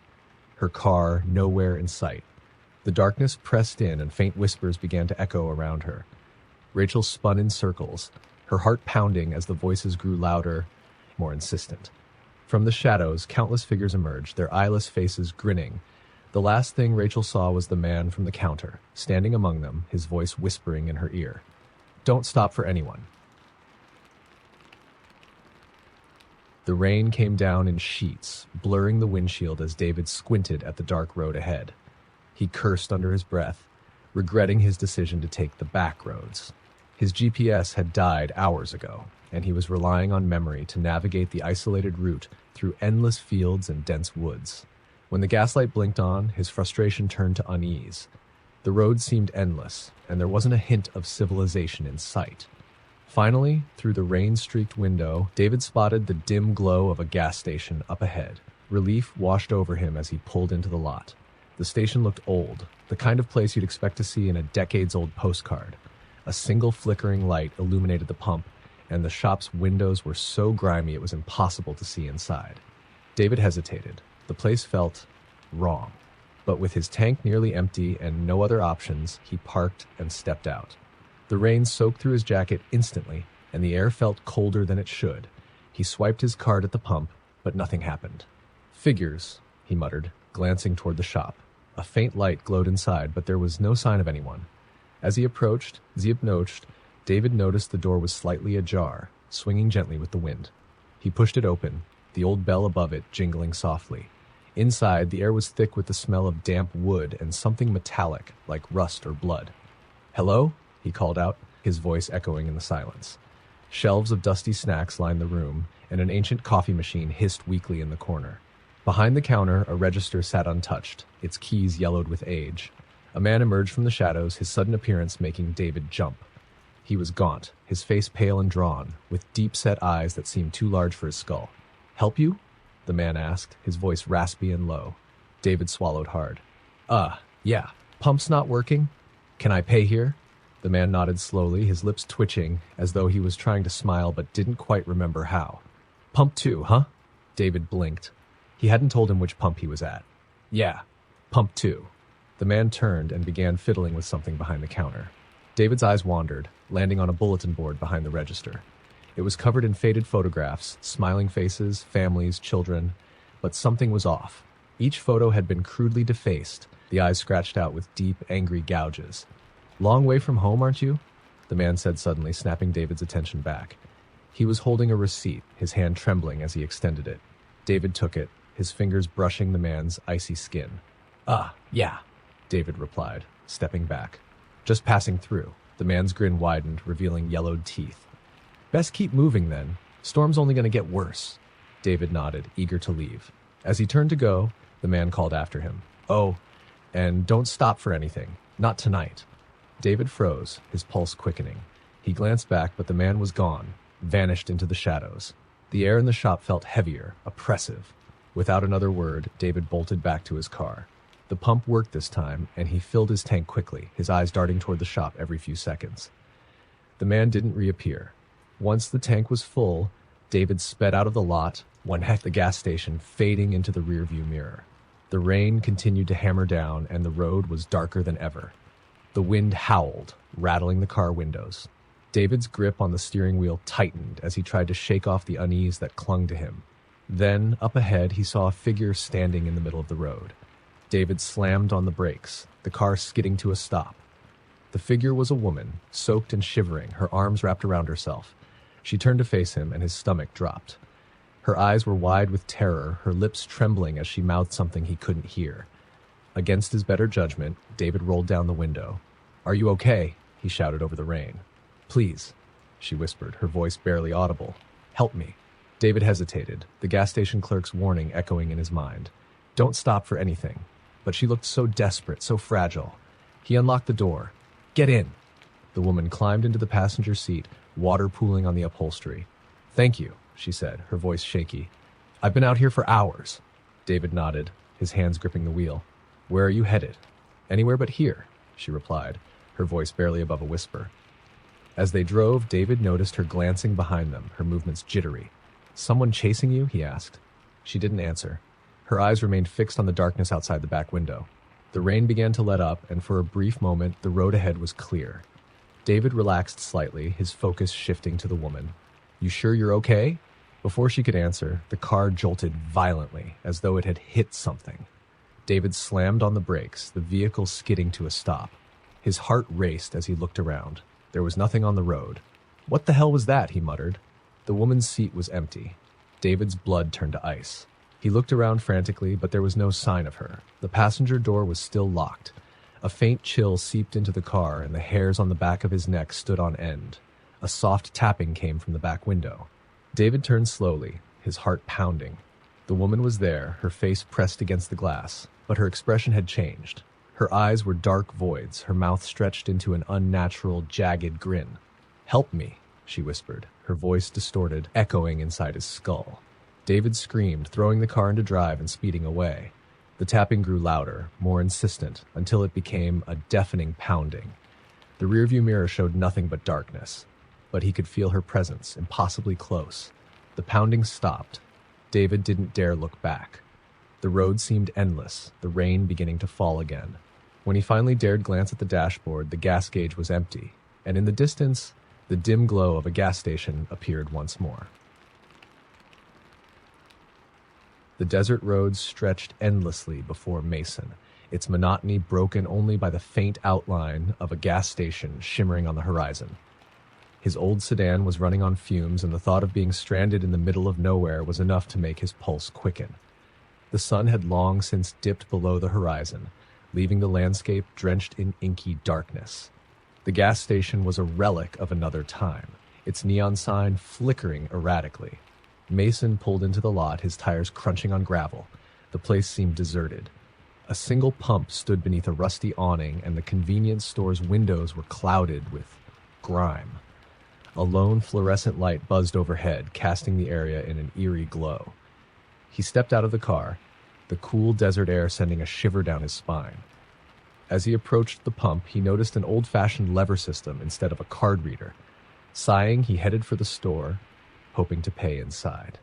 her car nowhere in sight. The darkness pressed in and faint whispers began to echo around her. Rachel spun in circles, her heart pounding as the voices grew louder, more insistent. From the shadows, countless figures emerged, their eyeless faces grinning. The last thing Rachel saw was the man from the counter, standing among them, his voice whispering in her ear. "Don't stop for anyone." The rain came down in sheets, blurring the windshield as David squinted at the dark road ahead. He cursed under his breath, regretting his decision to take the back roads. His GPS had died hours ago, and he was relying on memory to navigate the isolated route through endless fields and dense woods. When the gaslight blinked on, his frustration turned to unease. The road seemed endless, and there wasn't a hint of civilization in sight. Finally, through the rain-streaked window, David spotted the dim glow of a gas station up ahead. Relief washed over him as he pulled into the lot. The station looked old, the kind of place you'd expect to see in a decades-old postcard. A single flickering light illuminated the pump, and the shop's windows were so grimy it was impossible to see inside. David hesitated. The place felt wrong. But with his tank nearly empty and no other options, he parked and stepped out. The rain soaked through his jacket instantly, and the air felt colder than it should. He swiped his card at the pump, but nothing happened. "Figures," he muttered, glancing toward the shop. A faint light glowed inside, but there was no sign of anyone. As he approached, David noticed the door was slightly ajar, swinging gently with the wind. He pushed it open, the old bell above it jingling softly. Inside, the air was thick with the smell of damp wood and something metallic, like rust or blood. "Hello?" he called out, his voice echoing in the silence. Shelves of dusty snacks lined the room, and an ancient coffee machine hissed weakly in the corner. Behind the counter, a register sat untouched, its keys yellowed with age. A man emerged from the shadows, his sudden appearance making David jump. He was gaunt, his face pale and drawn, with deep-set eyes that seemed too large for his skull. "Help you?" the man asked, his voice raspy and low. David swallowed hard. Yeah. Pump's not working? Can I pay here?" The man nodded slowly, his lips twitching, as though he was trying to smile but didn't quite remember how. "Pump 2, huh?" David blinked. He hadn't told him which pump he was at. "Yeah, pump 2. The man turned and began fiddling with something behind the counter. David's eyes wandered, landing on a bulletin board behind the register. It was covered in faded photographs, smiling faces, families, children, but something was off. Each photo had been crudely defaced, the eyes scratched out with deep, angry gouges. "Long way from home, aren't you?" the man said suddenly, snapping David's attention back. He was holding a receipt, his hand trembling as he extended it. David took it, his fingers brushing the man's icy skin. Yeah," David replied, stepping back. "Just passing through." The man's grin widened, revealing yellowed teeth. "Best keep moving, then. Storm's only going to get worse." David nodded, eager to leave. As he turned to go, the man called after him. "Oh, and don't stop for anything. Not tonight." David froze, his pulse quickening. He glanced back, but the man was gone, vanished into the shadows. The air in the shop felt heavier, oppressive. Without another word, David bolted back to his car. The pump worked this time, and he filled his tank quickly, his eyes darting toward the shop every few seconds. The man didn't reappear. Once the tank was full, David sped out of the lot, one at the gas station, fading into the rearview mirror. The rain continued to hammer down, and the road was darker than ever. The wind howled, rattling the car windows. David's grip on the steering wheel tightened as he tried to shake off the unease that clung to him. Then, up ahead, he saw a figure standing in the middle of the road. David slammed on the brakes, the car skidding to a stop. The figure was a woman, soaked and shivering, her arms wrapped around herself. She turned to face him, and his stomach dropped. Her eyes were wide with terror, her lips trembling as she mouthed something he couldn't hear. Against his better judgment, David rolled down the window. "Are you okay?" he shouted over the rain. "Please," she whispered, her voice barely audible. "Help me." David hesitated, the gas station clerk's warning echoing in his mind. "Don't stop for anything." But she looked so desperate, so fragile. He unlocked the door. "Get in." The woman climbed into the passenger seat, water pooling on the upholstery. "Thank you," she said, her voice shaky. "I've been out here for hours." David nodded, his hands gripping the wheel. "Where are you headed?" "Anywhere but here," she replied, her voice barely above a whisper. As they drove, David noticed her glancing behind them, her movements jittery. "Someone chasing you?" he asked. She didn't answer. Her eyes remained fixed on the darkness outside the back window. The rain began to let up, and for a brief moment, the road ahead was clear. David relaxed slightly, his focus shifting to the woman. "You sure you're okay?" Before she could answer, the car jolted violently, as though it had hit something. David slammed on the brakes, the vehicle skidding to a stop. His heart raced as he looked around. There was nothing on the road. "What the hell was that?" he muttered. The woman's seat was empty. David's blood turned to ice. He looked around frantically, but there was no sign of her. The passenger door was still locked. A faint chill seeped into the car, and the hairs on the back of his neck stood on end. A soft tapping came from the back window. David turned slowly, his heart pounding. The woman was there, her face pressed against the glass, but her expression had changed. Her eyes were dark voids, her mouth stretched into an unnatural, jagged grin. "Help me," she whispered, her voice distorted, echoing inside his skull. David screamed, throwing the car into drive and speeding away. The tapping grew louder, more insistent, until it became a deafening pounding. The rearview mirror showed nothing but darkness, but he could feel her presence, impossibly close. The pounding stopped. David didn't dare look back. The road seemed endless, the rain beginning to fall again. When he finally dared glance at the dashboard, the gas gauge was empty, and in the distance, the dim glow of a gas station appeared once more. The desert road stretched endlessly before Mason, its monotony broken only by the faint outline of a gas station shimmering on the horizon. His old sedan was running on fumes, and the thought of being stranded in the middle of nowhere was enough to make his pulse quicken. The sun had long since dipped below the horizon, leaving the landscape drenched in inky darkness. The gas station was a relic of another time, its neon sign flickering erratically. Mason pulled into the lot, his tires crunching on gravel. The place seemed deserted. A single pump stood beneath a rusty awning, and the convenience store's windows were clouded with grime. A lone fluorescent light buzzed overhead, casting the area in an eerie glow. He stepped out of the car, the cool desert air sending a shiver down his spine. As he approached the pump, he noticed an old-fashioned lever system instead of a card reader. Sighing, he headed for the store, hoping to pay inside.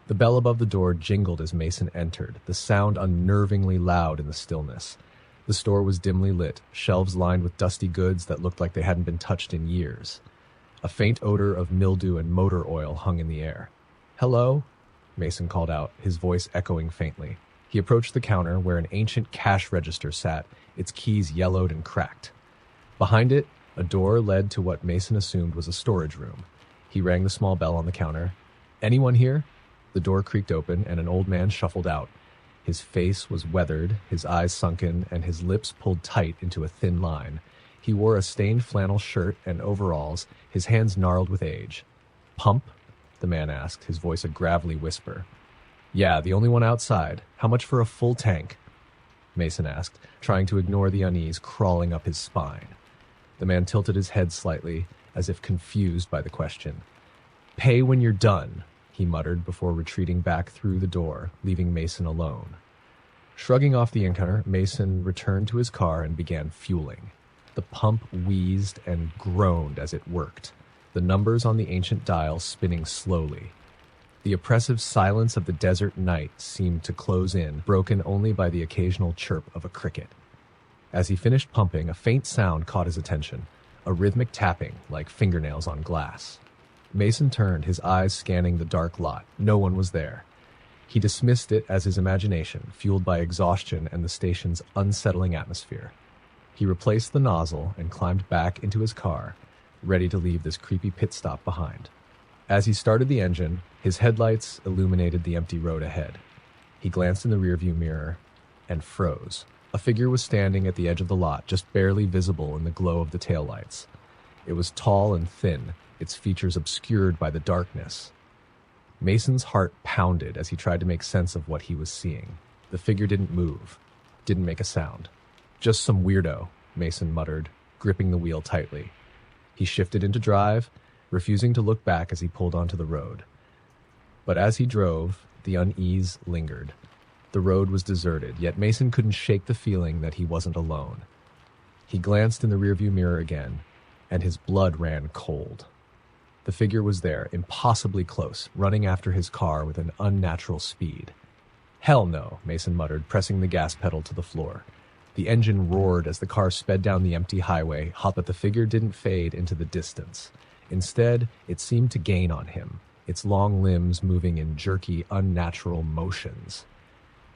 The bell above the door jingled as Mason entered, the sound unnervingly loud in the stillness. The store was dimly lit, shelves lined with dusty goods that looked like they hadn't been touched in years. A faint odor of mildew and motor oil hung in the air. "Hello?" Mason called out, his voice echoing faintly. He approached the counter where an ancient cash register sat, its keys yellowed and cracked. Behind it, a door led to what Mason assumed was a storage room. He rang the small bell on the counter. "Anyone here?" The door creaked open, and an old man shuffled out. His face was weathered, his eyes sunken, and his lips pulled tight into a thin line. He wore a stained flannel shirt and overalls, his hands gnarled with age. "Pump?" the man asked, his voice a gravelly whisper. "Yeah, the only one outside. How much for a full tank?" Mason asked, trying to ignore the unease crawling up his spine. The man tilted his head slightly, as if confused by the question. "Pay when you're done," he muttered before retreating back through the door, leaving Mason alone. Shrugging off the encounter, Mason returned to his car and began fueling. The pump wheezed and groaned as it worked, the numbers on the ancient dial spinning slowly. The oppressive silence of the desert night seemed to close in, broken only by the occasional chirp of a cricket. As he finished pumping, a faint sound caught his attention, a rhythmic tapping like fingernails on glass. Mason turned, his eyes scanning the dark lot. No one was there. He dismissed it as his imagination, fueled by exhaustion and the station's unsettling atmosphere. He replaced the nozzle and climbed back into his car, ready to leave this creepy pit stop behind. As he started the engine, his headlights illuminated the empty road ahead. He glanced in the rearview mirror and froze. A figure was standing at the edge of the lot, just barely visible in the glow of the taillights. It was tall and thin, its features obscured by the darkness. Mason's heart pounded as he tried to make sense of what he was seeing. The figure didn't move, didn't make a sound. "Just some weirdo," Mason muttered, gripping the wheel tightly. He shifted into drive, refusing to look back as he pulled onto the road. But as he drove, the unease lingered. The road was deserted, yet Mason couldn't shake the feeling that he wasn't alone. He glanced in the rearview mirror again, and his blood ran cold. The figure was there, impossibly close, running after his car with an unnatural speed. "Hell no," Mason muttered, pressing the gas pedal to the floor. The engine roared as the car sped down the empty highway, but the figure didn't fade into the distance. Instead, it seemed to gain on him, its long limbs moving in jerky, unnatural motions.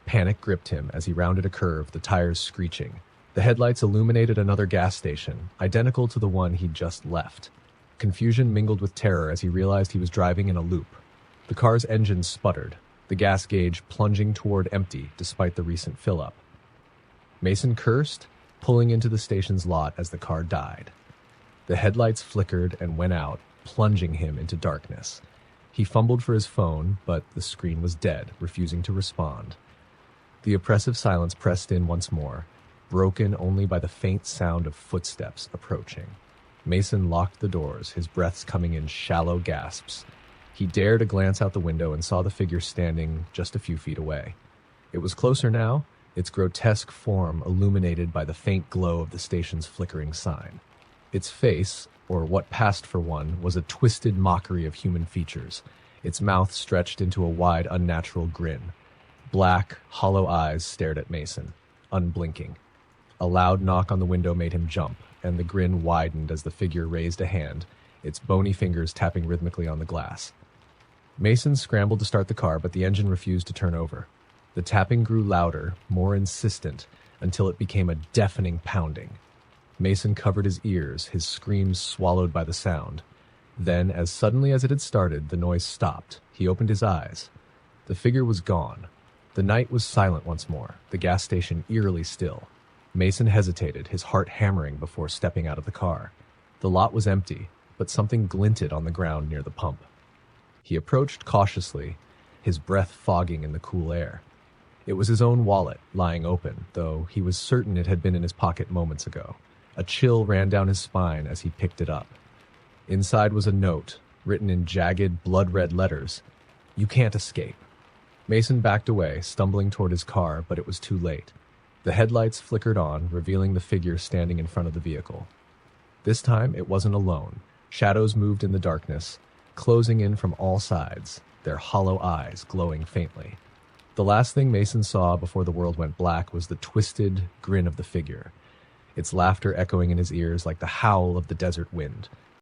Panic gripped him as he rounded a curve, the tires screeching. The headlights illuminated another gas station, identical to the one he'd just left. Confusion mingled with terror as he realized he was driving in a loop. The car's engine sputtered, the gas gauge plunging toward empty despite the recent fill-up. Mason cursed, pulling into the station's lot as the car died. The headlights flickered and went out, plunging him into darkness. He fumbled for his phone, but the screen was dead, refusing to respond. The oppressive silence pressed in once more, broken only by the faint sound of footsteps approaching. Mason locked the doors, his breaths coming in shallow gasps. He dared a glance out the window and saw the figure standing just a few feet away. It was closer now, its grotesque form illuminated by the faint glow of the station's flickering sign. Its face, or what passed for one, was a twisted mockery of human features, its mouth stretched into a wide, unnatural grin. Black, hollow eyes stared at Mason, unblinking. A loud knock on the window made him jump, and the grin widened as the figure raised a hand, its bony fingers tapping rhythmically on the glass. Mason scrambled to start the car, but the engine refused to turn over. The tapping grew louder, more insistent, until it became a deafening pounding. Mason covered his ears, his screams swallowed by the sound. Then, as suddenly as it had started, the noise stopped. He opened his eyes. The figure was gone. The night was silent once more, the gas station eerily still. Mason hesitated, his heart hammering before stepping out of the car. The lot was empty, but something glinted on the ground near the pump. He approached cautiously, his breath fogging in the cool air. It was his own wallet, lying open, though he was certain it had been in his pocket moments ago. A chill ran down his spine as he picked it up. Inside was a note, written in jagged, blood-red letters. "You can't escape." Mason backed away, stumbling toward his car, but it was too late. The headlights flickered on, revealing the figure standing in front of the vehicle. This time, it wasn't alone. Shadows moved in the darkness, closing in from all sides, their hollow eyes glowing faintly. The last thing Mason saw before the world went black was the twisted grin of the figure, its laughter echoing in his ears like the howl of the desert wind.